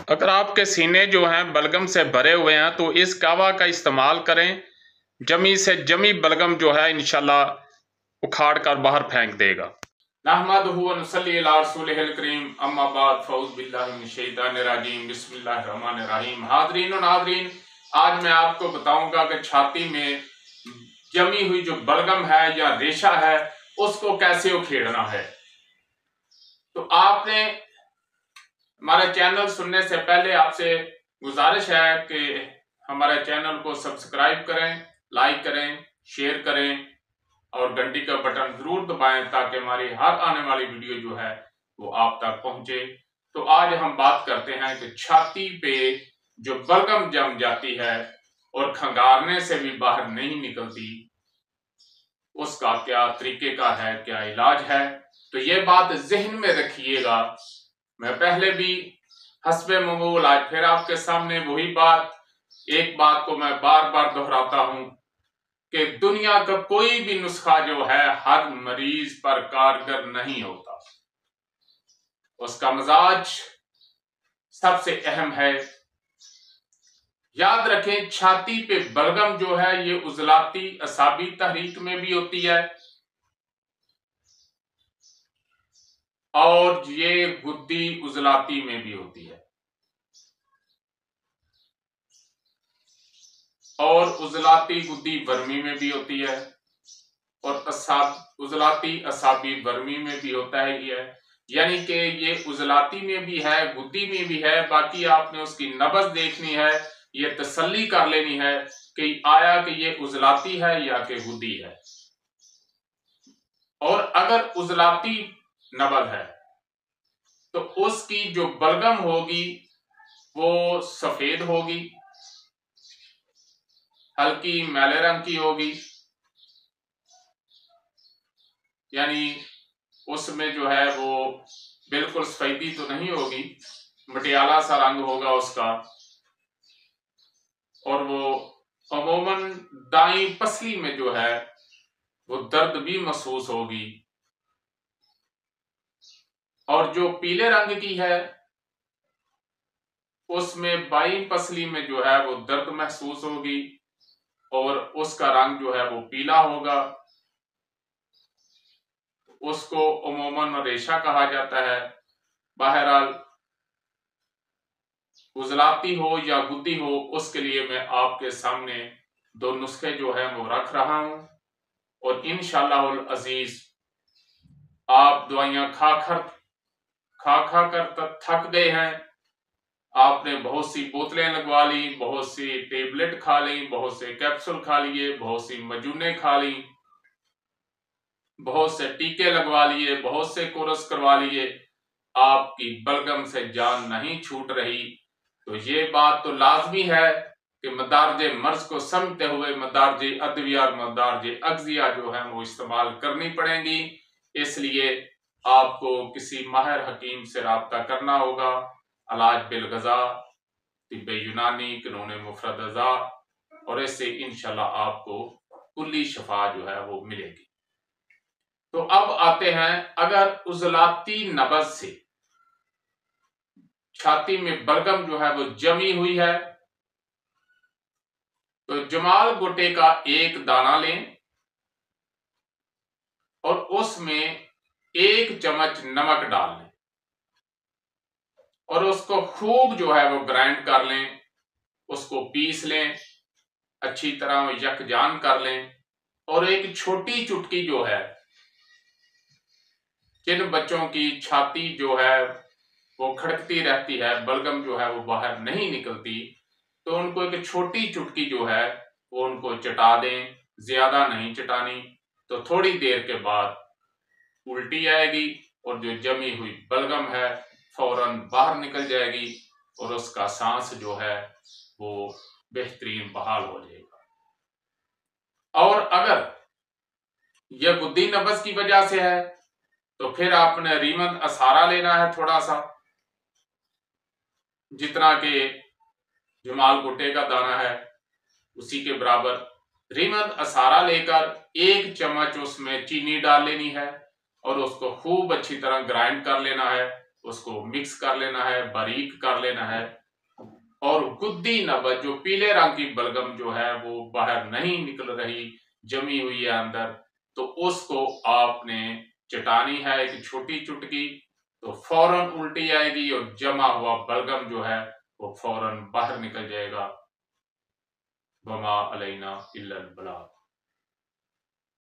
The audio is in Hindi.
अगर आपके सीने जो हैं बलगम से भरे हुए हैं तो इस कावा का इस्तेमाल करें। जमी से जमी बलगम जो है इंशाल्लाह उखाड़ कर बाहर फेंक देगा। नहमदुहु व नुसल्ली अला रसूलिहिल करीम, अम्मा बाद, फऊज़ बिल्लाहि मिनश शैतानिर रजीम, बिस्मिल्लाहिर रहमानिर रहीम। हाज़रीन व नाज़रीन, आज मैं आपको बताऊंगा कि छाती में जमी हुई जो बलगम है या रेशा है उसको कैसे उखेड़ना है। तो आपने हमारे चैनल सुनने से पहले आपसे गुजारिश है कि हमारे चैनल को सब्सक्राइब करें, लाइक करें, शेयर करें और घंटी का बटन जरूर दबाएं ताकि हमारी हर आने वाली वीडियो जो है वो आप तक पहुंचे। तो आज हम बात करते हैं कि छाती पे जो बलगम जम जाती है और खंगारने से भी बाहर नहीं निकलती, उसका क्या तरीके का है, क्या इलाज है। तो ये बात जहन में रखिएगा। मैं पहले भी हस्बे ममूल आज फिर आपके सामने वही बात, एक बात को मैं बार बार दोहराता हूं कि दुनिया का कोई भी नुस्खा जो है हर मरीज पर कारगर नहीं होता। उसका मिजाज सबसे अहम है। याद रखें, छाती पे बलगम जो है ये उजलाती असाबी तहरीक में भी होती है और ये गुद्दी उजलाती में भी होती है। और उजलाती गुद्दी वर्मी में भी होती है और उजलाती असाबी वर्मी में भी होता है। ये यानी कि ये उजलाती में भी है, गुद्दी में भी है। बाकी आपने उसकी नब्ज देखनी है, ये तसल्ली कर लेनी है कि आया कि ये उजलाती है या कि गुद्दी है। और अगर उजलाती नब्ज है तो उसकी जो बलगम होगी वो सफेद होगी, हल्की मैले रंग की होगी, यानी उसमें जो है वो बिल्कुल सफेदी तो नहीं होगी, मटियाला सा रंग होगा उसका। और वो अमूमन दाई पसली में जो है वो दर्द भी महसूस होगी। और जो पीले रंग की है उसमें बाई पसली में जो है वो दर्द महसूस होगी और उसका रंग जो है वो पीला होगा। उसको अमूमन रेशा कहा जाता है। बहरहाल उजलाती हो या गुद्दी हो, उसके लिए मैं आपके सामने दो नुस्खे जो है वो रख रहा हूं और इंशाअल्लाह अजीज आप दवाइयां खा खा कर थक गए हैं। आपने बहुत सी बोतलें लगवा ली, बहुत सी टेबलेट खा ली, बहुत से कैप्सूल खा लिए, बहुत सी मजूने खा ली, बहुत से टीके लगवा लिए, बहुत से कोर्स करवा लिए, आपकी बलगम से जान नहीं छूट रही। तो ये बात तो लाजमी है कि मदारजे मर्ज को समझते हुए मदारजे अद्विया और मदारजे अग्जिया जो है वो इस्तेमाल करनी पड़ेंगी। इसलिए आपको किसी माहिर हकीम से राब्ता करना होगा। इलाज बिलगजा, तिब्बे यूनानी, कानून मुफरद अज़ा, और इससे इंशाल्लाह आपको कुल्ली शफा जो है वो मिलेगी। तो अब आते हैं, अगर उजलाती नब्ज से छाती में बलगम जो है वो जमी हुई है तो जमाल गोटे का एक दाना लें और उसमें 1 चम्मच नमक डाल लें और उसको खूब जो है वो ग्राइंड कर लें, उसको पीस लें, अच्छी तरह यकजान कर लें। और एक छोटी चुटकी जो है, जिन बच्चों की छाती जो है वो खड़कती रहती है, बलगम जो है वो बाहर नहीं निकलती, तो उनको एक छोटी चुटकी जो है वो उनको चटा दें। ज्यादा नहीं चटानी, तो थोड़ी देर के बाद उल्टी आएगी और जो जमी हुई बलगम है फौरन बाहर निकल जाएगी और उसका सांस जो है वो बेहतरीन बहाल हो जाएगा। और अगर यह गुद्दी नब्ज की वजह से है तो फिर आपने रीमन असारा लेना है, थोड़ा सा, जितना के जमाल गुट्टे का दाना है उसी के बराबर रीमन असारा लेकर 1 चम्मच उसमें चीनी डाल लेनी है और उसको खूब अच्छी तरह ग्राइंड कर लेना है। उसको मिक्स कर लेना है, बारीक कर लेना है। और गुद्दी नबज जो पीले रंग की बलगम जो है वो बाहर नहीं निकल रही, जमी हुई है अंदर, तो उसको आपने चटानी है एक छोटी चुटकी, तो फौरन उल्टी आएगी और जमा हुआ बलगम जो है वो फौरन बाहर निकल जाएगा। वमा अलैना इल्लल बलाग।